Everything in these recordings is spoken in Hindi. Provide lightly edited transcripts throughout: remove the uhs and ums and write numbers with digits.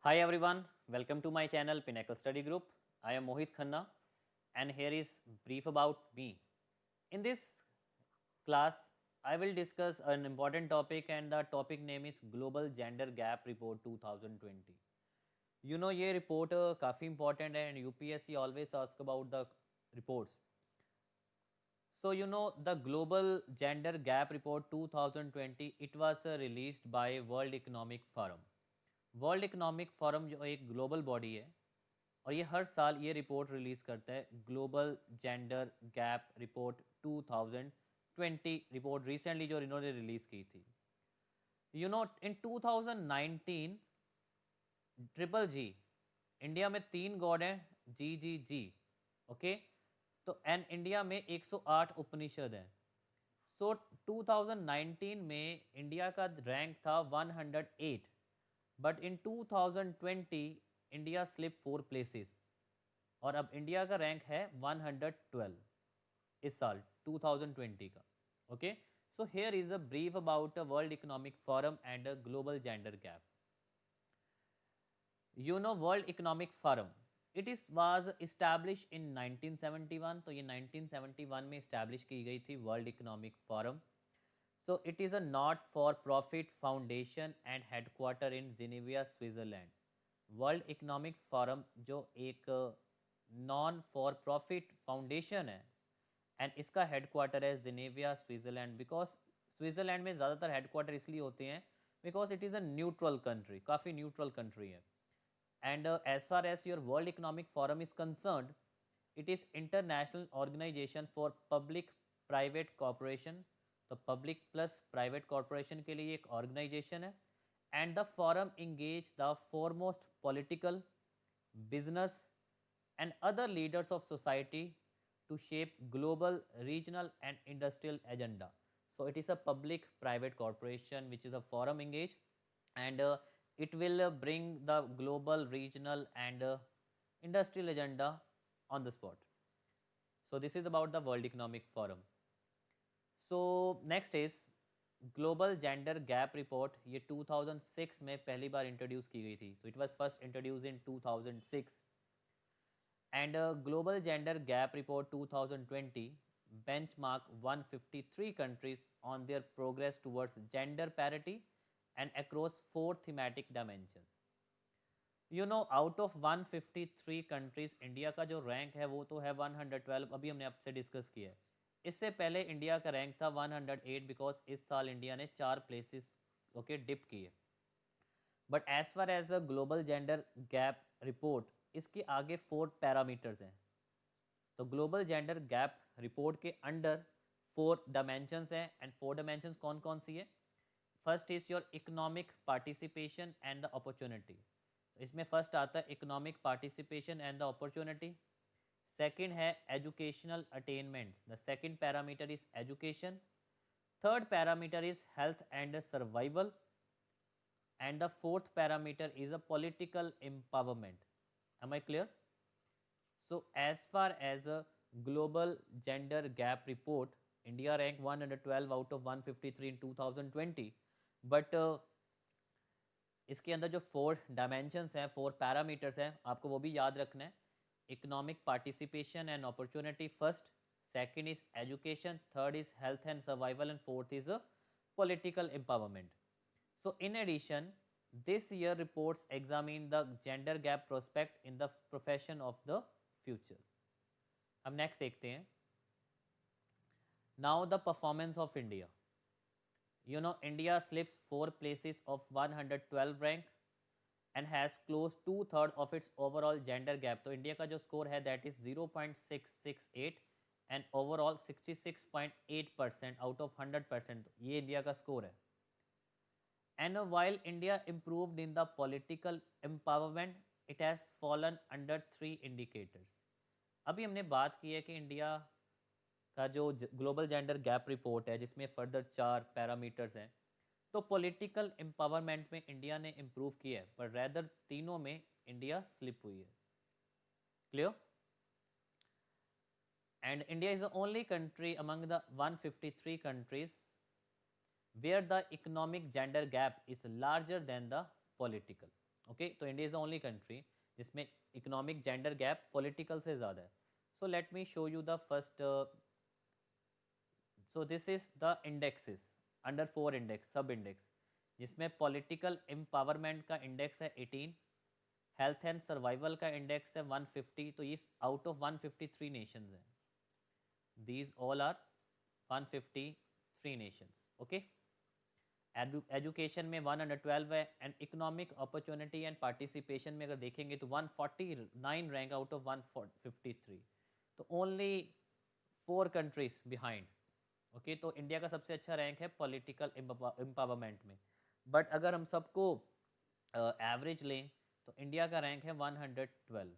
Hi everyone, welcome to my channel Pinnacle Study Group. I am Mohit Khanna and here is brief about me. In this class, I will discuss an important topic and the topic name is Global Gender Gap Report 2020. ये report काफ़ी important है and UPSC always ask about the reports. So the Global Gender Gap Report 2020, it was released by World Economic Forum. World economic forum जो एक ग्लोबल बॉडी है और ये हर साल ये रिपोर्ट रिलीज़ करता है global gender gap report 2020 report recently जो इन्होंने रिलीज़ की थी इन 2019 ट्रिपल जी इंडिया में 3 गॉड हैं जी ओके तो एंड इंडिया में 108 उपनिषद हैं सो 2019 में इंडिया का रैंक था 108 but in 2020 India slip 4 places और अब इंडिया का रैंक है 112 इस साल 2020 का okay so here is a brief about a world economic forum and a global gender gap world economic forum it is was establish in 1971 तो ये 1971 में इस्टेब्लिश की गई थी world economic forum So it is a not-for-profit foundation and headquarter in Geneva, Switzerland. World economic forum जो एक नॉन फॉर प्रॉफिट फाउंडेशन है एंड इसका हेडक्वार्टर है जिनेविया स्विट्ज़रलैंड बिकॉज स्विट्ज़रलैंड में ज़्यादातर हेडक्वार्टर इसलिए होते हैं because it is a neutral country काफ़ी न्यूट्रल कंट्री है and as far as your world economic forum is concerned it is international organisation for public private corporation तो पब्लिक प्लस प्राइवेट कॉरपोरेशन के लिए एक ऑर्गेनाइजेशन है and the forum engage the foremost political business and other leaders of society to shape global, regional and industrial agenda. So it is a public private corporation which is a forum engaged and it will bring the global, regional and industrial agenda on the spot. So this is about the World Economic Forum. So next is global gender gap report ये 2006 में पहली बार इंट्रोड्यूस की गई थी तो it was first introduce in 2006 and global gender gap report 2020 benchmark 153 countries on their progress towards gender parity and across 4 thematic dimensions. Out of 153 countries India का जो रैंक है वो तो है 112 अभी हमने आपसे डिस्कस किया है इससे पहले इंडिया का रैंक था 108 बिकॉज इस साल इंडिया ने 4 प्लेसेस ओके डिप किए but as far as a global gender gap report इसके आगे 4 पैरामीटर्स हैं तो ग्लोबल जेंडर गैप रिपोर्ट के अंडर 4 डायमेंशंस हैं एंड 4 डायमेंशंस कौन कौन सी है first is your economic participation and the opportunity इसमें फर्स्ट आता है economic participation and the opportunity second है educational attainment the second parameter is education third parameter is health and survival and the fourth parameter is a political empowerment. Am I clear? So as far as a global gender gap report, India ranked 112 out of 153 in 2020 but इसके अंदर जो 4 डायमेंशंस हैं 4 पैरामीटर्स हैं आपको वो भी याद रखना है economic participation and opportunity first second is education third is health and survival and fourth is political empowerment So in addition, this year reports examine the gender gap prospect in the profession of the future. अब नेक्स्ट देखते हैं now the performance of India India slips 4 places of 112 rank and has close 2/3 of its overall gender gap तो इंडिया का जो स्कोर है that is 0.668 and overall 66.8% out of 100% ये इंडिया का स्कोर है And while India improved in the political empowerment, it has fallen under 3 indicators. अभी हमने बात की है कि इंडिया का जो ग्लोबल जेंडर गैप रिपोर्ट है जिसमें फर्दर 4 पैरामीटर्स हैं तो पॉलिटिकल एम्पावरमेंट में इंडिया ने इम्प्रूव किया है पर रैदर तीनों में इंडिया स्लिप हुई है clear and India is the only country among the 153 countries where the economic gender gap is larger than the political. Okay तो India is the only country जिसमें इकोनॉमिक जेंडर गैप पॉलिटिकल से ज़्यादा है. So let me show you the first. So this is the indexes under 4 index sub index जिसमें पॉलिटिकल एम्पावरमेंट का इंडेक्स है 18, हेल्थ एंड सर्वाइवल का इंडेक्स है 150. तो ये आउट ऑफ 153 नेशंस हैं. These all are 153 nations. Okay education में 112 है and economic opportunity and participation में अगर देखेंगे तो 149 रैंक आउट ऑफ 153. तो ओनली 4 कंट्रीज बिहाइंड. ओके तो इंडिया का सबसे अच्छा रैंक है पॉलिटिकल एम्पावरमेंट में. बट अगर हम सबको एवरेज लें तो इंडिया का रैंक है 112.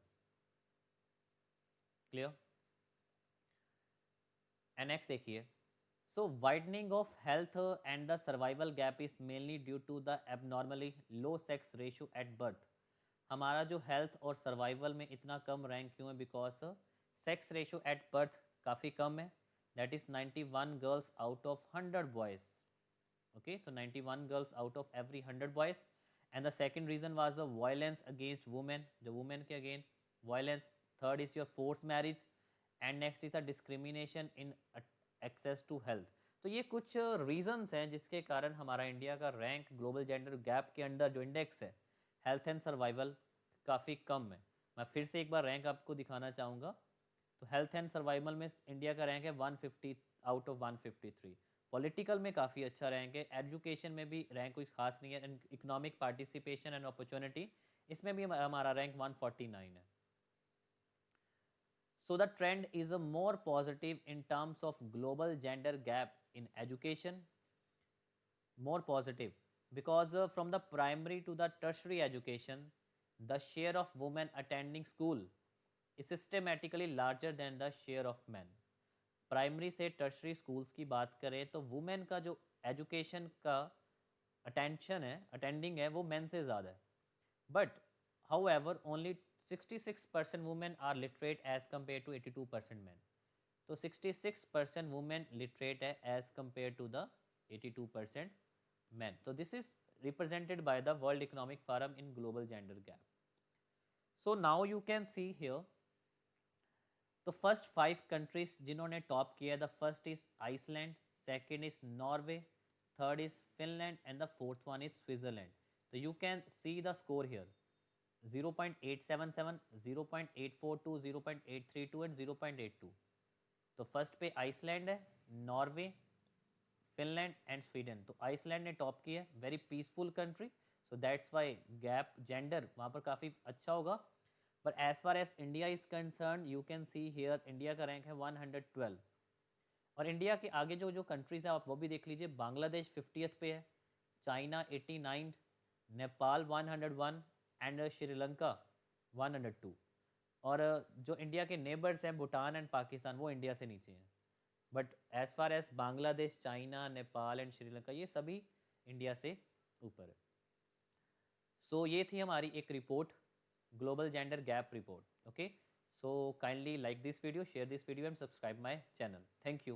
क्लियर. एंड नेक्स्ट देखिए. So widening of health and the survival gap is mainly due to the abnormally low sex ratio at birth. हमारा जो हेल्थ और सर्वाइवल में इतना कम रैंक क्यों है? Because sex ratio at birth काफ़ी कम है. That is 91 girls out of 100 boys. Okay, so 91 girls out of every 100 boys. And the second reason was the violence against women, the women के again violence. Third is your forced marriage and next is a discrimination in access to health. तो ये कुछ रीजंस हैं जिसके कारण हमारा इंडिया का रैंक ग्लोबल जेंडर गैप के अंडर जो इंडेक्स है हेल्थ एंड सर्वाइवल काफ़ी कम है. मैं फिर से एक बार रैंक आपको दिखाना चाहूँगा. तो हेल्थ एंड सर्वाइवल में इंडिया का रैंक है 150 आउट ऑफ 153. पॉलिटिकल में काफ़ी अच्छा रैंक है. एजुकेशन में भी रैंक कोई खास नहीं है. And economic participation and opportunity इसमें भी हमारा रैंक 149 है. So the trend is a more positive in terms of global gender gap in education. More positive because from the primary to the tertiary education, the share of women attending school is systematically larger than the share of men. Primary से टर्शरी स्कूल्स की बात करें तो वुमेन का जो एजुकेशन का अटेंशन है अटेंडिंग है वो मेन से ज़्यादा है. But how only 66% women are literate as compare to 82% man. तो 66% वुमेन लिटरेट है as compare to the 82% man. तो this is represented by the world economic forum in global gender gap. So now you can see here. तो फर्स्ट 5 कंट्रीज जिन्होंने टॉप किया है. The first is Iceland, second is Norway, third is Finland and the fourth one is Switzerland. तो you can see the score here 0.877, 0.842, 0.832 and 0.82. तो फर्स्ट पे आइसलैंड है, नॉर्वे, फिनलैंड एंड स्वीडन. तो आइसलैंड ने टॉप किया है. Very peaceful country. So that's why gap gender वहाँ पर काफ़ी अच्छा होगा. But as far as India is concern you can see here India का रैंक है 112. और इंडिया के आगे जो जो कंट्रीज है आप वो भी देख लीजिए. बांग्लादेश 50th पे है, चाइना 89, नेपाल 101 एंड श्रीलंका 102. और जो इंडिया के नेबर्स हैं भूटान एंड पाकिस्तान वो इंडिया से नीचे हैं. But as far as Bangladesh, China, Nepal and Sri Lanka ये सभी इंडिया से ऊपर है. सो ये थी हमारी एक report, global gender gap report. Okay, so kindly like this video, share this video and subscribe my channel. Thank you.